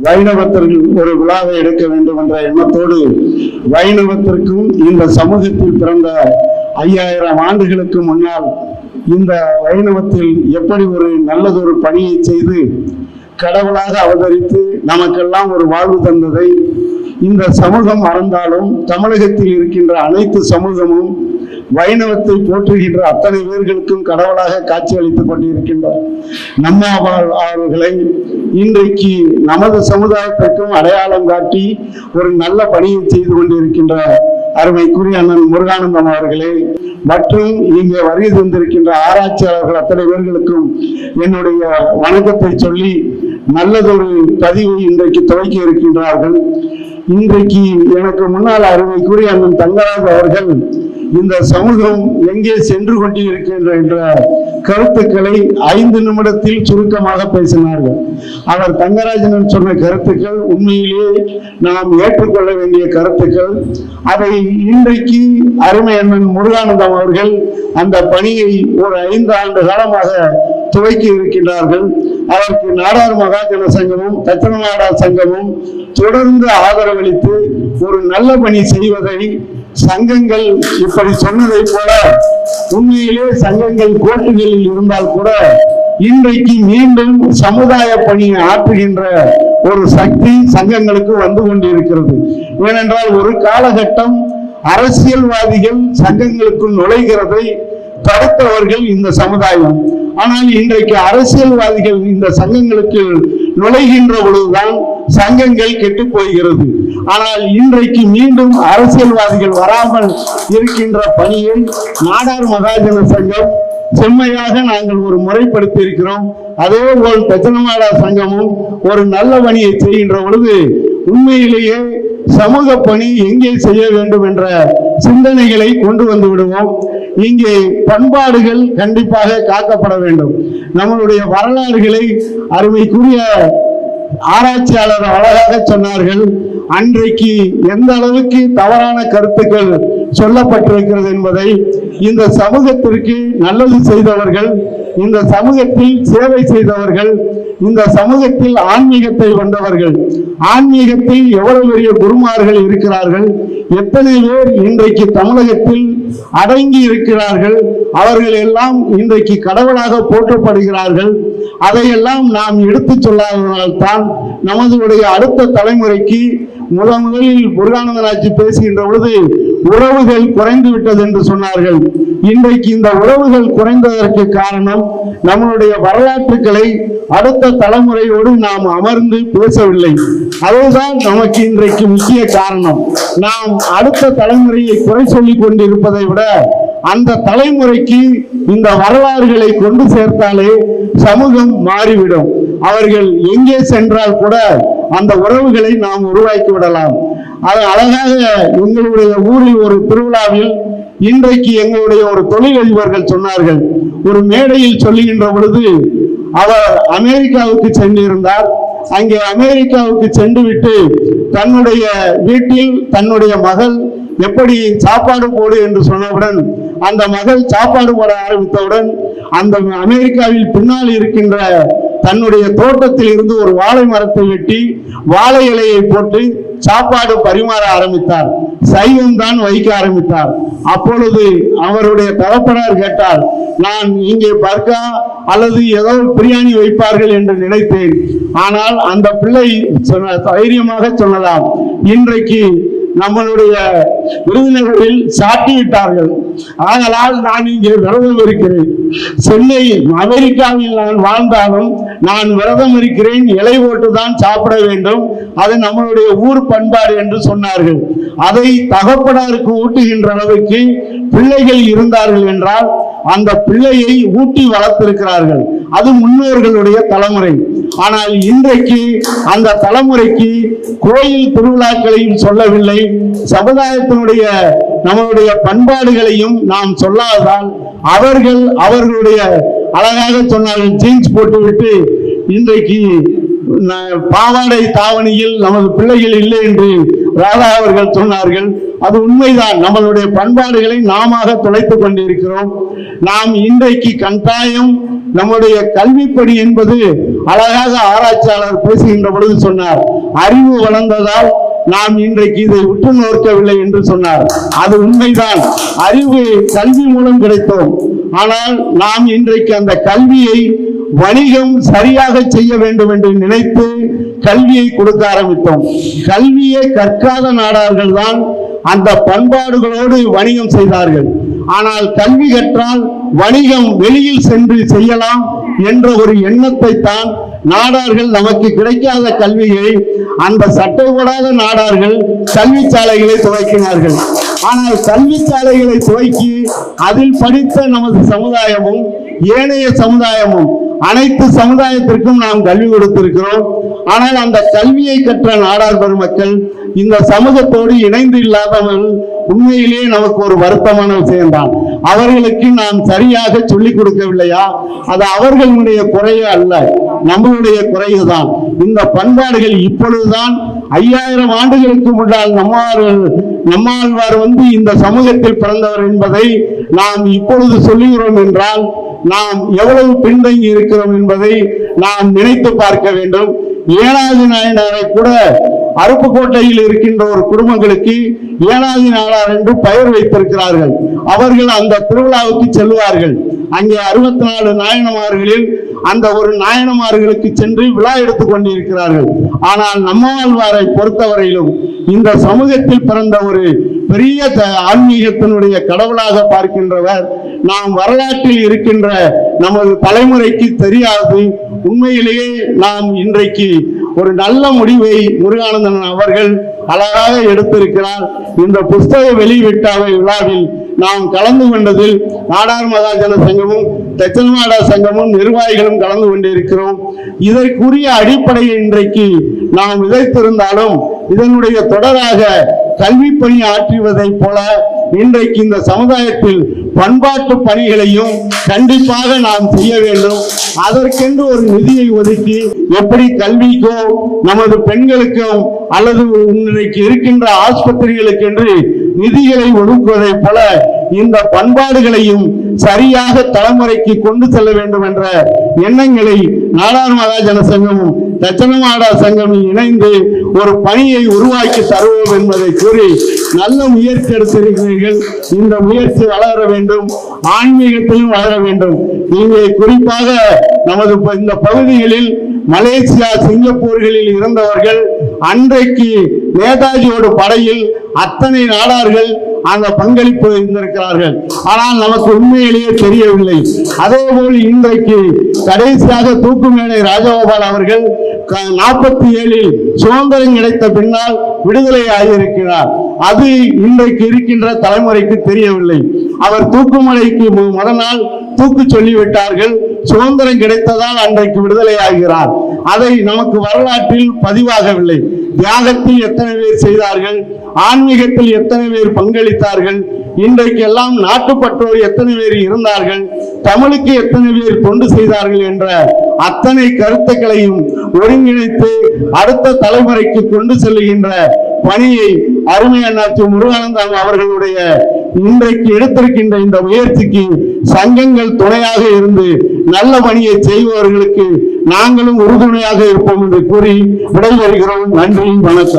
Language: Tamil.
வைணவத்திற்கு ஒரு விழாவை எடுக்க வேண்டும் என்ற எண்ணத்தோடு வைணவத்திற்கும் இந்த சமூகத்தில் பிறந்த 5000 ஆண்டுகளுக்கு முன்னால் இந்த வைணவத்தில் எப்படி ஒரு நல்லதொரு பணியை செய்து கடவுளாக அவதரித்து நமக்கெல்லாம் ஒரு வாழ்வு தந்ததை இந்த சமூகம் மறந்தாலும் தமிழகத்தில் இருக்கின்ற அனைத்து சமூகமும் வைணவத்தை போற்றுகின்ற அத்தனை பேர்களுக்கும் கடவுளாக காட்சி அளித்துக் கொண்டிருக்கின்றார். நம்மாழ்வார் அவர்களை இன்றைக்கு நமது சமுதாயத்திற்கும் அடையாளம் காட்டி ஒரு நல்ல பணியை செய்து கொண்டிருக்கின்ற அருமைக்குரிய அண்ணன் முருகானந்தம் அவர்களே மற்றும் இங்கே வருகை தந்திருக்கின்ற ஆராய்ச்சியாளர்கள் அத்தனை பேர்களுக்கும் என்னுடைய வணக்கத்தை சொல்லி நல்லதொரு பதிவை இன்றைக்கு துவக்கி இருக்கின்றார்கள். இன்றைக்கு எனக்கு முன்னால் அருமைக்குரிய அண்ணன் தங்கராஜ் அவர்கள் இந்த சமூகம் எங்கே சென்று கொண்டிருக்கின்ற என்ற கருத்துக்களை 5 நிமிடத்தில் சுருக்கமாக பேசினார்கள். அவர் தங்கராஜன் சொன்ன கருத்துக்கள் உண்மையிலேயே நாம் ஏற்றுக்கொள்ள வேண்டிய கருத்துக்கள். அதை இன்றைக்கு அருமை அண்ணன் முருகானந்தம் அவர்கள் அந்த பணியை ஒரு 5 ஆண்டு காலமாக துவக்கி இருக்கின்றார்கள். அதற்கு நாடார் மகாஜன சங்கமும் தச்சன நாடார் சங்கமும் தொடர்ந்து ஆதரவளித்து ஒரு நல்ல பணி செய்வதை சங்கங்கள் இப்படி சொன்னதை போல உண்மையிலே சங்கங்கள் கோர்ட்டுகளில் இருந்தால் கூட இன்றைக்கு மீண்டும் சமுதாய பணியை ஆற்றுகின்ற ஒரு சக்தி சங்கங்களுக்கு வந்து கொண்டிருக்கிறது. ஏனென்றால் ஒரு காலகட்டம் அரசியல்வாதிகள் சங்கங்களுக்குள் நுழைகிறதை தடுத்தவர்கள் இந்த சமுதாயம். ஆனால் இன்றைக்கு அரசியல்வாதிகள் இந்த சங்கங்களுக்கு நுழைகின்ற பொழுதுதான் சங்கங்கள் கெட்டு போகிறது. ஆனால் இன்றைக்கு மீண்டும் அரசியல்வாதிகள் வராமல் இருக்கின்ற பணியை நாடார் மகாஜன சங்கம் செம்மையாக நாங்கள் ஒரு முறைப்படுத்தி இருக்கிறோம். அதே போல் தச்சனமாடா சங்கமும் ஒரு நல்ல பணியை செய்கின்ற பொழுது உண்மையிலேயே சமூக பணி எங்கே செய்ய வேண்டும் என்ற சிந்தனைகளை கொண்டு வந்து விடுவோம். இங்கே பண்பாடுகள் கண்டிப்பாக காக்கப்பட வேண்டும். நம்மளுடைய வரலாறுகளை அருமைக்குரிய ஆராய்ச்சியாளர் அழகாக சொன்னார்கள். அன்றைக்கு எந்த அளவுக்கு தவறான கருத்துக்கள் சொல்லப்பட்டிருக்கிறது என்பதை இந்த சமூகத்திற்கு நல்லது செய்தவர்கள், இந்த சமூகத்தில் சேவை செய்தவர்கள், இந்த சமூகத்தில் ஆன்மீகத்தை கொண்டவர்கள், ஆன்மீகத்தில் எவ்வளவு பெரிய குருமார்கள் இருக்கிறார்கள், எத்தனை பேர் இன்றைக்கு தமிழகத்தில் அடங்கி இருக்கிறார்கள், அவர்கள் எல்லாம் இன்றைக்கு கடவுளாக போற்றப்படுகிறார்கள். அதையெல்லாம் நாம் எடுத்து சொல்லாததால்தான் நமது அடுத்த தலைமுறைக்கு முதலில் முருகானந்தனாட்சி பேசுகின்ற பொழுது உறவுகள் குறைந்து விட்டது என்று சொன்னார்கள். இன்றைக்கு இந்த உறவுகள் குறைந்ததற்கு காரணம் நம்மளுடைய வரலாற்றுகளை அடுத்த தலைமுறையோடு நாம் அமர்ந்து பேசவில்லை. அதுதான் நமக்கு இன்றைக்கு முக்கிய காரணம். நாம் அடுத்த தலைமுறையை குறை சொல்லிக் கொண்டிருப்பதை விட அந்த தலைமுறைக்கு இந்த வரலாறுகளை கொண்டு சேர்த்தாலே சமூகம் மாறிவிடும். அவர்கள் எங்கே சென்றால் கூட அந்த உறவுகளை நாம் உருவாக்கி விடலாம். அது அழகாக எங்களுடைய ஊரில் ஒரு திருவிழாவில் இன்றைக்கு எங்களுடைய ஒரு தொழிலதிபர்கள் சொன்னார்கள். ஒரு மேடையில் சொல்லுகின்ற பொழுது அவர் அமெரிக்காவுக்கு சென்றிருந்தார். அங்கே அமெரிக்காவுக்கு சென்று விட்டு தன்னுடைய வீட்டில் தன்னுடைய மகள் எப்படி சாப்பாடு போடு என்று சொன்னவுடன் அந்த மகள் சாப்பாடு போட ஆரம்பித்தவுடன் அந்த அமெரிக்காவில் பின்னால் இருக்கின்ற தன்னுடைய தோட்டத்தில் இருந்து ஒரு வாழை மரத்தை வெட்டி வாழை இலையை போட்டு சாப்பாடு பரிமாற ஆரம்பித்தார். சைவம் தான் வைக்க ஆரம்பித்தார். அப்பொழுது அவருடைய தகப்பனார் கேட்டார், நான் இங்கே பர்கா அல்லது ஏதோ பிரியாணி வைப்பார்கள் என்று நினைத்தேன். ஆனால் அந்த பிள்ளை தைரியமாக சொன்னதாம், இன்றைக்கு நம்மளுடைய விருதுநகரில் சாட்டிவிட்டார்கள், ஆதலால் நான் இங்கே விரதம் இருக்கிறேன். சென்னை அமெரிக்காவில் நான் வாழ்ந்தாலும் நான் விரதம் இருக்கிறேன், இலை போட்டுதான் சாப்பிட வேண்டும், அது நம்மளுடைய ஊர் பண்பாடு என்று சொன்னார்கள். அதை தகப்பனாருக்கு ஊட்டுகின்ற அளவுக்கு பிள்ளைகள் இருந்தார்கள் என்றால் அந்த பிள்ளையை ஊட்டி வளர்த்திருக்கிறார்கள். அது முன்னோர்களுடைய தலைமுறை. ஆனால் இன்றைக்கு அந்த தலைமுறைக்கு கோயில் திருவிழாக்களையும் சொல்லவில்லை, சமுதாயத்தினுடைய நம்மளுடைய பண்பாடுகளையும் நாம் சொல்லாததால் அவர்கள் அவர்களுடைய அழகாக சொன்னார்கள் ஜீன்ஸ் போட்டுவிட்டு இன்றைக்கு பாவாடை தாவணியில் நமது பிள்ளைகள் இல்லை என்று ராதா அவர்கள் சொன்னார்கள். அது உண்மைதான். நம்மளுடைய பண்பாடுகளை நாம தொலைத்துக் கொண்டிருக்கிறோம். நாம் இன்றைக்கு கட்டாயம் நம்முடைய கல்விப்படி என்பது அழகாக ஆராய்ச்சியாளர் பேசுகின்ற பொழுது சொன்னார், அறிவு வளர்ந்ததால் நாம் இன்றைக்கு இதை உற்று நோக்கவில்லை என்று சொன்னார். அது உண்மைதான். அறிவு கல்வி மூலம் கிடைத்தோம். ஆனால் நாம் இன்றைக்கு அந்த கல்வியை வணிகம் சரியாக செய்ய வேண்டும் என்று நினைத்து கல்வியை கொடுக்க ஆரம்பித்தோம். கல்வியை கற்காத நாடார்கள் தான் அந்த பண்பாடுகளோடு வணிகம் செய்தார்கள். ஆனால் கல்வி கற்றால் வணிகம் வெளியில் சென்று செய்யலாம் என்ற ஒரு எண்ணத்தை தான் நாடார்கள் நமக்கு கிடைக்காத கல்வியை அந்த சட்டை போடாத நாடார்கள் கல்வி சாலைகளை துவக்கினார்கள். ஆனால் கல்வி சாலைகளை துவக்கி அதில் படித்த நமது சமுதாயமும் ஏனைய சமுதாயமும் அனைத்து சமுதாயத்திற்கும் நாம் கல்வி கொடுத்திருக்கிறோம். ஆனால் அந்த கல்வியை கற்ற நாடார் பெருமக்கள் இந்த சமூகத்தோடு இணைந்து இல்லாதவர்கள் உண்மையிலேயே நமக்கு ஒரு வருத்தமான விஷயம்தான். அவர்களுக்கு நாம் சரியாக சொல்லிக் கொடுக்கவில்லையா? அது அவர்களுடைய குறையே அல்ல, நம்மளுடைய குறைதான். இந்த பண்பாடுகள் இப்பொழுதுதான் 5000 ஆண்டுகளுக்கு முன்னால் நம்மாழ்வார் இந்த சமூகத்தில் பிறந்தவர் என்பதை நாம் இப்பொழுது சொல்லுகிறோம் என்றால் நாம் எவ்வளவு பின்தங்கி இருக்கிறோம் என்பதை நாம் நினைத்து பார்க்க வேண்டும். ஏனாதி நாயனாரை கூட அருப்புக்கோட்டையில் இருக்கின்ற ஒரு குடும்பங்களுக்கு ஏனாதி நாயனார் என்று பெயர் வைத்திருக்கிறார்கள். அவர்கள் அந்த திருவிழாவுக்கு செல்வார்கள். அங்கே 64 நாயனமார்களில் அந்த ஒரு நாயனமார்களுக்கு சென்று விழா எடுத்துக் கொண்டிருக்கிறார்கள். ஆனால் நம்மாழ்வாரை பொறுத்தவரையிலும் இந்த சமூகத்தில் பிறந்த ஒரு பெரிய ஆன்மீகத்தினுடைய கடவுளாக பார்க்கின்றவர் நாம் வரலாற்றில் இருக்கின்ற நமது தலைமுறைக்கு தெரியாது. உண்மையிலேயே நாம் இன்றைக்கு ஒரு நல்ல முடிவை முருகானந்தன் அவர்கள் அழகாக எடுத்திருக்கிறார். இந்த புஸ்தக வெளியீட்டு விழாவில் நாம் கலந்து கொண்டதில் நாடார் மகாஜன சங்கமும் தச்சனமாடா சங்கமும் நிர்வாகிகளும் கலந்து கொண்டிருக்கிறோம். இதற்குரிய அடிப்படையை இன்றைக்கு நாம் விதைத்திருந்தாலும் இதனுடைய தொடராக கல்வி பணி ஆற்றுவதை போல இன்றைக்கு இந்த சமுதாயத்தில் பண்பாட்டு பணிகளையும் கண்டிப்பாக நாம் செய்ய வேண்டும். அதற்கென்று ஒரு நிதியை ஒதுக்கி எப்படி கல்விக்கோ நமது பெண்களுக்கும் அல்லது இன்றைக்கு இருக்கின்ற ஆஸ்பத்திரிகளுக்கு என்று நிதிகளை ஒதுக்குவதை போல இந்த பண்பாடுகளையும் சரியாக தலைமுறைக்கு கொண்டு செல்ல வேண்டும் என்ற எண்ணங்களை நாடார் மகாஜன சங்கமும் தச்சனமாடா சங்கமும் இணைந்து ஒரு பணியை உருவாக்கி தருவோம் என்பதை கூறி நல்ல முயற்சி எடுத்திருக்கிறீர்கள். இந்த முயற்சி வளர வேண்டும், ஆன்மீகத்திலும் வளர வேண்டும். இங்கே குறிப்பாக நமது இந்த பகுதிகளில் மலேசியா சிங்கப்பூர்களில் இருந்தவர்கள் அன்றைக்கு நேதாஜியோட படையில் அத்தனை நாடார்கள் அந்த பங்களிப்பு இருந்திருக்கிறார்கள். ஆனால் நமக்கு உண்மையிலேயே தெரியவில்லை. அதே போல் இன்றைக்கு கடைசியாக தூக்குமேடை ராஜகோபால் அவர்கள் 47 சுதந்திரம் கிடைத்த பின்னால் விடுதலை ஆகியிருக்கிறார். அது இன்றைக்கு இருக்கின்ற தலைமுறைக்கு தெரியவில்லை. அவர் தூக்குமலைக்கு முதல் நாள் தூக்கு சொல்லிவிட்டார்கள். சுதந்திரம் கிடைத்ததால் அன்றைக்கு விடுதலை ஆகிறார். அதை நமக்கு வரலாற்றில் பதிவாகவில்லை. தியாகத்தில் எத்தனை பேர் செய்தார்கள், ஆன்மீகத்தில் எத்தனை பேர் பங்களித்தார்கள், இன்றைக்கு எல்லாம் நாட்டுப்பற்றோர் எத்தனை பேர் இருந்தார்கள், தமிழுக்கு எத்தனை பேர் தொண்டு செய்தார்கள் என்ற அத்தனை கருத்துக்களையும் ஒருங்கிணைத்து அடுத்த தலைமுறைக்கு கொண்டு செல்லுகின்ற பணியை அருமை அண்ணாச்சி முருகானந்தம் அவர்களுடைய இன்றைக்கு எடுத்திருக்கின்ற இந்த முயற்சிக்கு சங்கங்கள் துணையாக இருந்து நல்ல பணியை செய்பவர்களுக்கு நாங்களும் உறுதுணையாக இருப்போம் என்று கூறி விடைபெறுகிறோம். நன்றி, வணக்கம்.